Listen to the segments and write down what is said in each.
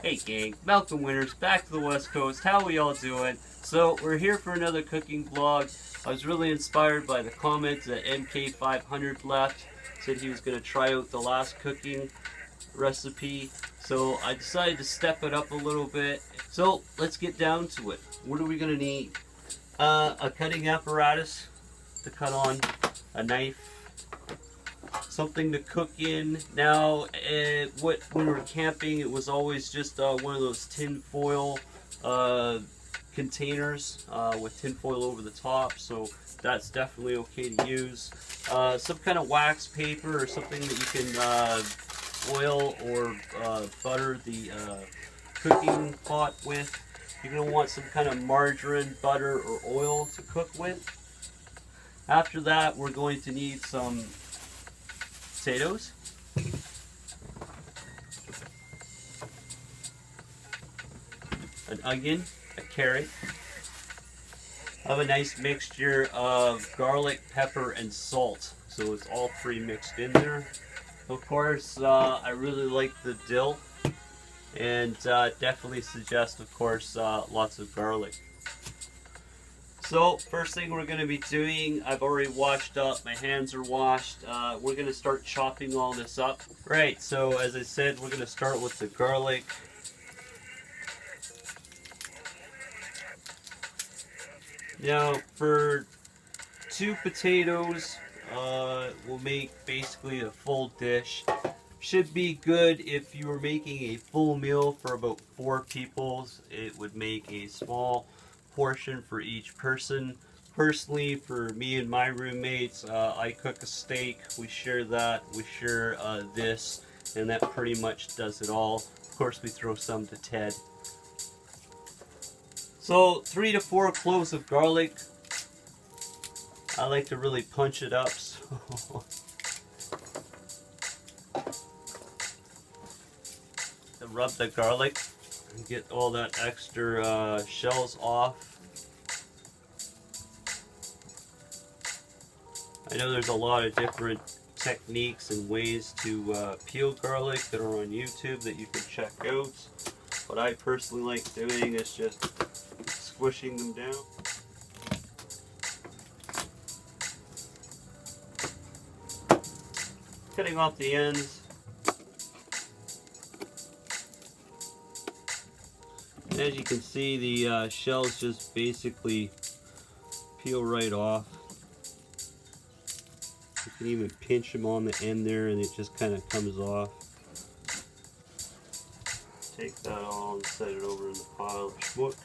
Hey gang, Malcolm Winters back to the West Coast. How we all doing? So we're here for another cooking vlog. I was really inspired by the comments that MK500 left. Said he was going to try out the last cooking recipe. So I decided to step it up a little bit. So let's get down to it. What are we going to need? A cutting apparatus to cut on, a knife, something to cook in. Now, when we were camping, it was always just one of those tin foil containers with tin foil over the top, so that's definitely okay to use. Some kind of wax paper or something that you can oil or butter the cooking pot with. You're going to want some kind of margarine, butter, or oil to cook with. After that, we're going to need some potatoes, an onion, a carrot. I have a nice mixture of garlic, pepper, and salt. So it's all three mixed in there. Of course, I really like the dill, and definitely suggest, of course, lots of garlic. So first thing we're going to be doing, I've already washed up, my hands are washed. We're going to start chopping all this up. Right, so as I said, we're going to start with the garlic. Now for 2 potatoes, we'll make basically a full dish. Should be good if you were making a full meal for about 4 people. It would make a small portion for each person. Personally, for me and my roommates, I cook a steak. We share that. We share this, and that pretty much does it all. Of course, we throw some to Ted. So 3 to 4 cloves of garlic. I like to really punch it up. So to rub the garlic and get all that extra shells off. I know there's a lot of different techniques and ways to peel garlic that are on YouTube that you can check out. What I personally like doing is just squishing them down. Cutting off the ends. And as you can see, the shells just basically peel right off. You can even pinch them on the end there and it just kind of comes off. Take that all and set it over in the pile of schmuck.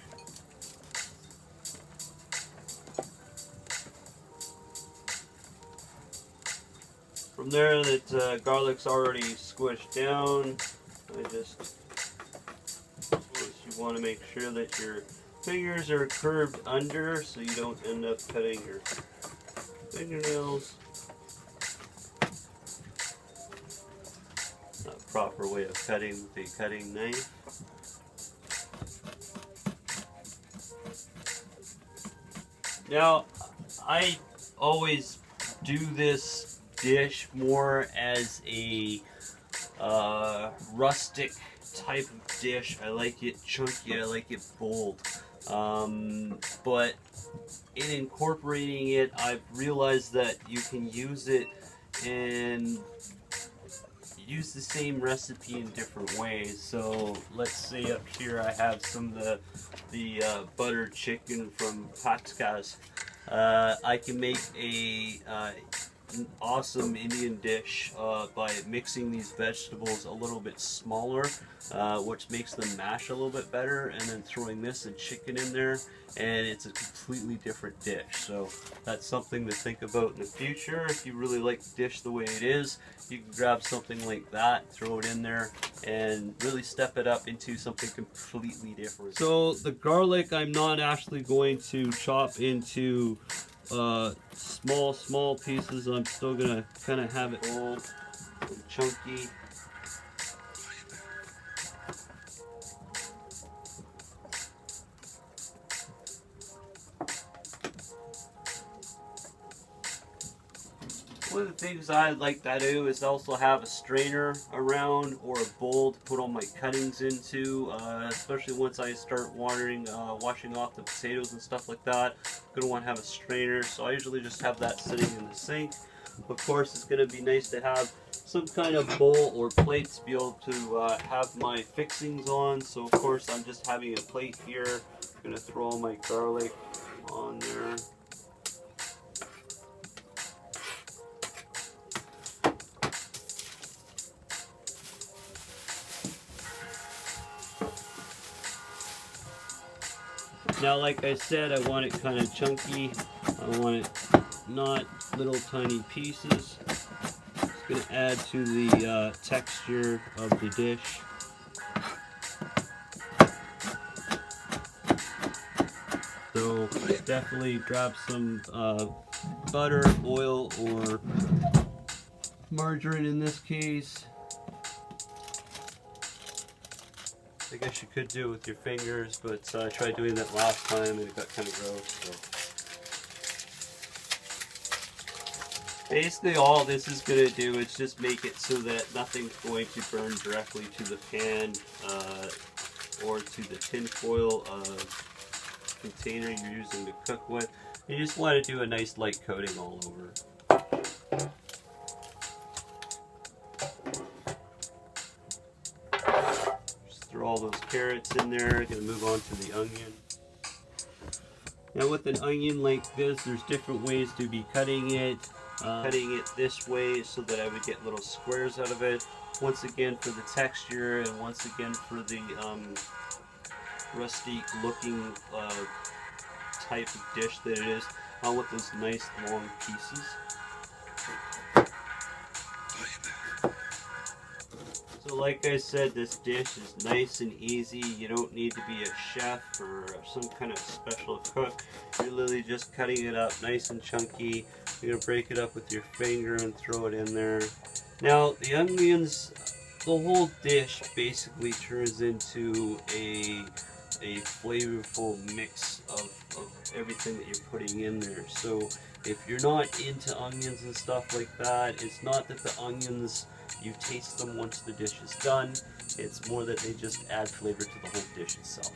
From there, that garlic's already squished down. You want to make sure that your fingers are curved under so you don't end up cutting your fingernails. Not a proper way of cutting with a cutting knife. Now, I always do this dish more as a rustic type of dish. I like it chunky, I like it bold. But in incorporating it, I've realized that you can use it and use the same recipe in different ways. So let's say up here I have some of the buttered chicken from Patkas. I can make an awesome Indian dish by mixing these vegetables a little bit smaller, which makes them mash a little bit better, and then throwing this and chicken in there, and it's a completely different dish. So that's something to think about in the future. If you really like the dish the way it is, you can grab something like that, throw it in there, and really step it up into something completely different. So the garlic I'm not actually going to chop into small pieces. I'm still gonna kind of have it old and chunky. One of the things I like to do is also have a strainer around or a bowl to put all my cuttings into, especially once I start washing off the potatoes and stuff like that. I'm going to want to have a strainer, so I usually just have that sitting in the sink. Of course, it's going to be nice to have some kind of bowl or plate to be able to have my fixings on. So of course, I'm just having a plate here. I'm going to throw all my garlic on there. Now, like I said, I want it kind of chunky. I want it not little tiny pieces. It's going to add to the texture of the dish. So definitely grab some butter, oil, or margarine in this case. I guess you could do it with your fingers, but I tried doing that last time and it got kind of gross. So. Basically all this is going to do is just make it so that nothing's going to burn directly to the pan or to the tin foil container you're using to cook with. You just want to do a nice light coating all over. Throw all those carrots in there. Gonna move on to the onion. Now with an onion like this, there's different ways to be cutting it. Cutting it this way so that I would get little squares out of it. Once again for the texture, and once again for the rustic looking type of dish that it is. I want those nice long pieces. So like I said, this dish is nice and easy. You don't need to be a chef or some kind of special cook. You're literally just cutting it up nice and chunky. You're going to break it up with your finger and throw it in there. Now the onions, the whole dish basically turns into a flavorful mix of everything that you're putting in there. So if you're not into onions and stuff like that, it's not that the onions, you taste them once the dish is done. It's more that they just add flavor to the whole dish itself.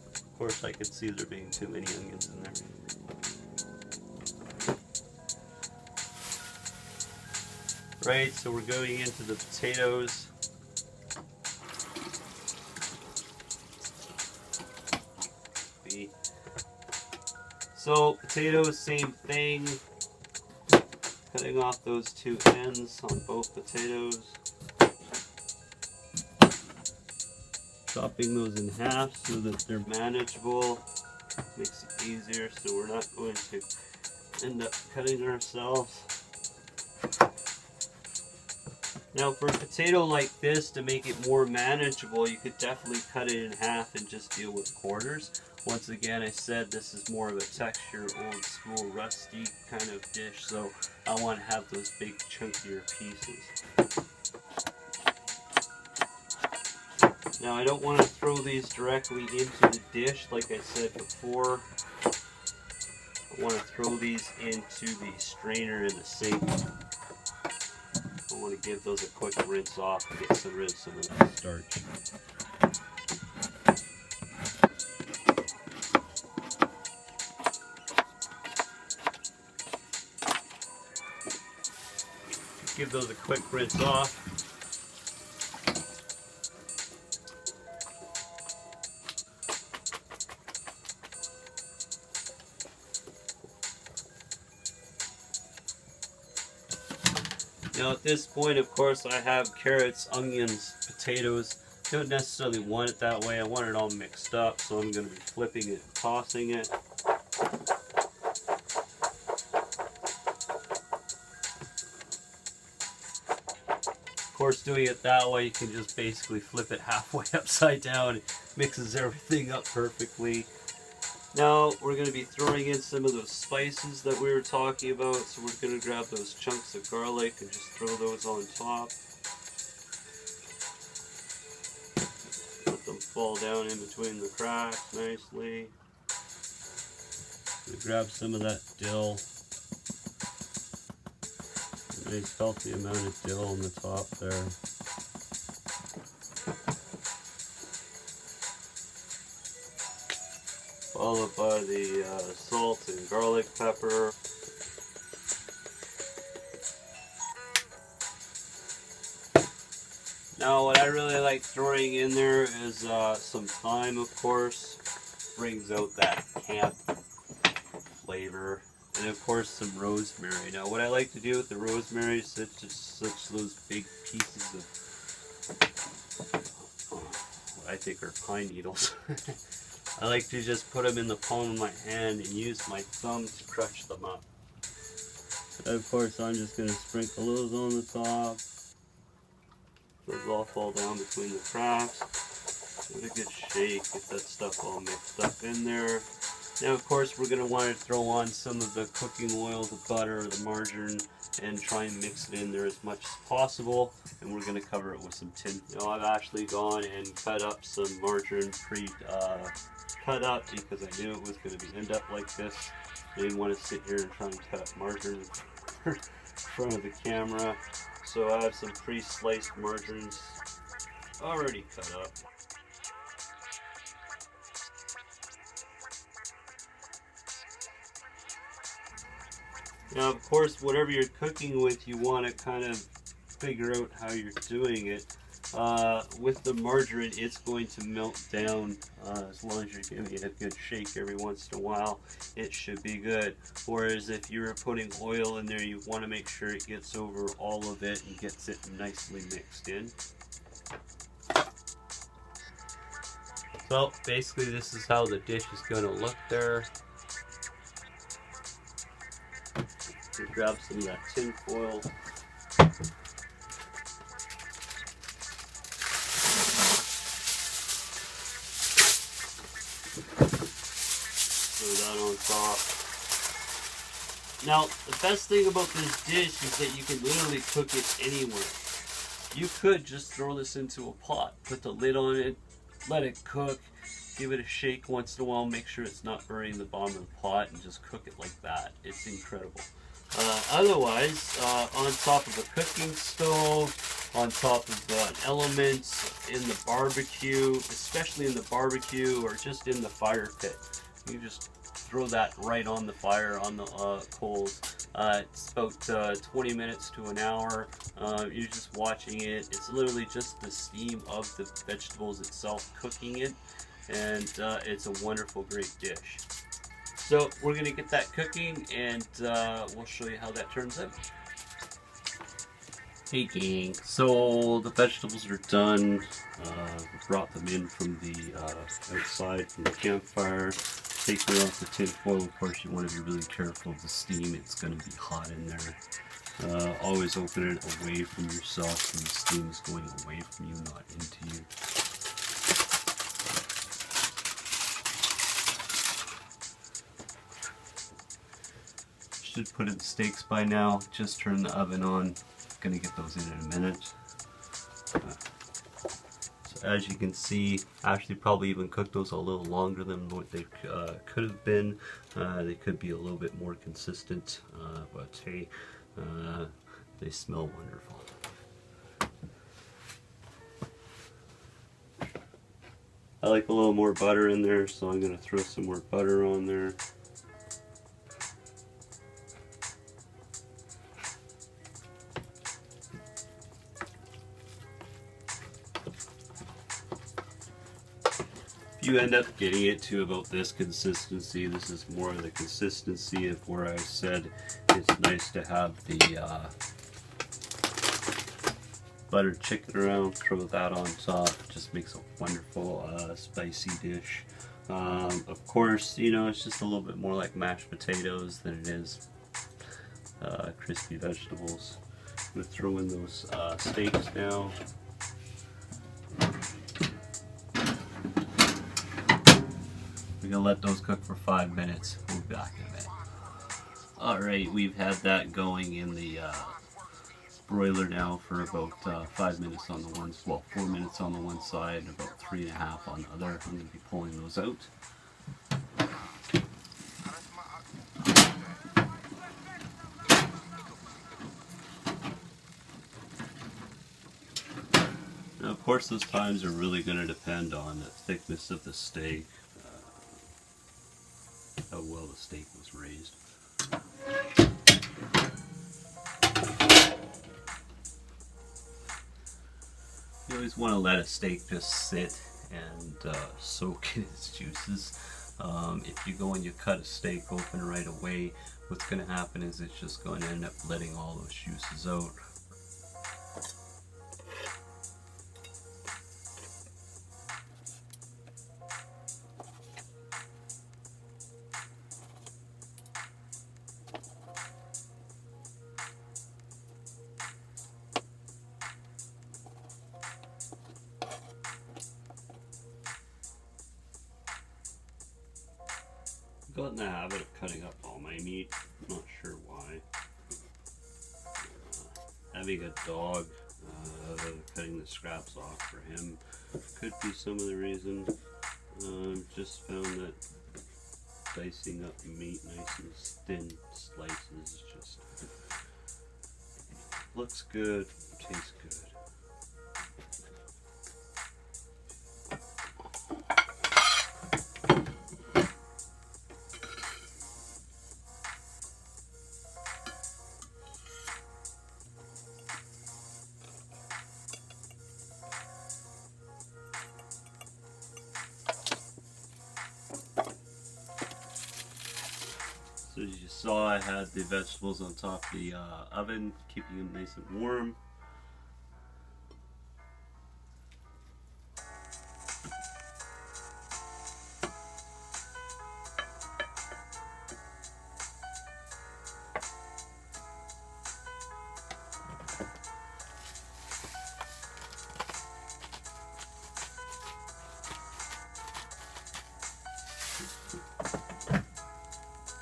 Of course, I could see there being too many onions in there. Right, so we're going into the potatoes. So potatoes, same thing. Cutting off those two ends on both potatoes. Chopping those in half so that they're manageable. Makes it easier so we're not going to end up cutting ourselves. Now for a potato like this, to make it more manageable, you could definitely cut it in half and just deal with quarters. Once again, I said this is more of a texture, old school, rusty kind of dish, so I want to have those big chunkier pieces. Now I don't want to throw these directly into the dish like I said before. I want to throw these into the strainer in the sink. I want to give those a quick rinse off and get rid of some of the starch. Give those a quick rinse off. Now at this point, of course, I have carrots, onions, potatoes. Don't necessarily want it that way. I want it all mixed up, so I'm going to be flipping it and tossing it. Of course, doing it that way, you can just basically flip it halfway upside down. It mixes everything up perfectly. Now we're going to be throwing in some of those spices that we were talking about. So we're going to grab those chunks of garlic and just throw those on top. Let them fall down in between the cracks nicely. Grab some of that dill. A nice healthy amount of dill on the top there. Followed by the salt and garlic pepper. Now what I really like throwing in there is some thyme, of course. Brings out that camp flavor. And of course some rosemary. Now what I like to do with the rosemary is just such those big pieces of what I think are pine needles. I like to just put them in the palm of my hand and use my thumb to crush them up. And of course I'm just going to sprinkle those on the top. Those all fall down between the cracks. Give it a good shake, get that stuff all mixed up in there. Now of course we're going to want to throw on some of the cooking oil, the butter, the margarine, and try and mix it in there as much as possible. And we're going to cover it with some tin. Now I've actually gone and cut up some margarine cut up because I knew it was going to end up like this. I didn't want to sit here and try and cut up margarine in front of the camera. So I have some pre-sliced margarines already cut up. Now of course whatever you're cooking with, you want to kind of figure out how you're doing it. With the margarine, it's going to melt down as long as you're giving it a good shake every once in a while. It should be good. Whereas if you're putting oil in there, you want to make sure it gets over all of it and gets it nicely mixed in. So basically this is how the dish is going to look there. You grab some of that tin foil. That on top. Now, the best thing about this dish is that you can literally cook it anywhere. You could just throw this into a pot, put the lid on it, let it cook, give it a shake once in a while, make sure it's not burning the bottom of the pot, and just cook it like that. It's incredible. Otherwise, on top of a cooking stove, on top of an element, in the barbecue, especially in the barbecue or just in the fire pit, you just throw that right on the fire, on the coals. It's about 20 minutes to an hour. You're just watching it. It's literally just the steam of the vegetables itself cooking it, and it's a wonderful, great dish. So we're going to get that cooking, and we'll show you how that turns out. Hey gang, so the vegetables are done. Brought them in from the outside from the campfire. Taking off the tin foil, of course you want to be really careful of the steam. It's going to be hot in there. Always open it away from yourself so the steam is going away from you, not into you. Should put in the steaks by now. Just turn the oven on. Gonna get those in a minute. So as you can see, actually probably even cooked those a little longer than what they could have been. They could be a little bit more consistent, but hey, they smell wonderful. I like a little more butter in there, so I'm gonna throw some more butter on there. You end up getting it to about this consistency. This is more of the consistency of where I said it's nice to have the buttered chicken around. Throw that on top. It just makes a wonderful spicy dish. Of course, you know, it's just a little bit more like mashed potatoes than it is crispy vegetables. I'm going to throw in those steaks now. We're gonna let those cook for 5 minutes. We'll be back in a minute. Alright, we've had that going in the broiler now for about 5 minutes on the one, well, 4 minutes on the one side, and about 3.5 on the other. I'm going to be pulling those out. Now, of course, those times are really going to depend on the thickness of the steak, how well the steak was raised. You always want to let a steak just sit and soak in its juices. If you go and you cut a steak open right away, what's going to happen is it's just going to end up letting all those juices out. I've got in the habit of cutting up all my meat. I'm not sure why. Having a dog, cutting the scraps off for him could be some of the reason. Just found that dicing up meat nice and thin slices just looks good, tastes good. So as you saw, I had the vegetables on top of the oven, keeping them nice and warm.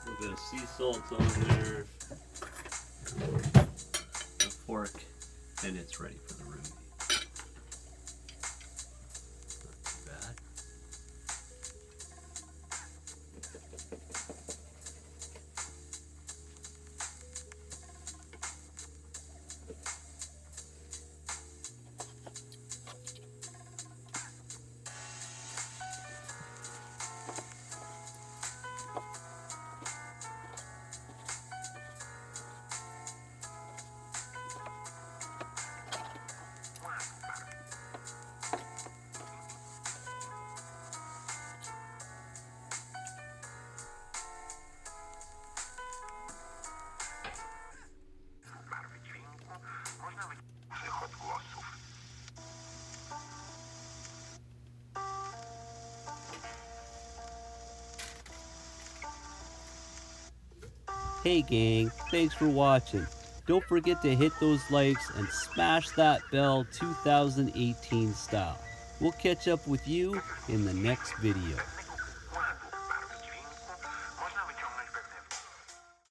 A bit of sea salt on there, a fork, and it's ready for the roux meat. Not too bad. Hey gang, thanks for watching. Don't forget to hit those likes and smash that bell 2018 style. We'll catch up with you in the next video.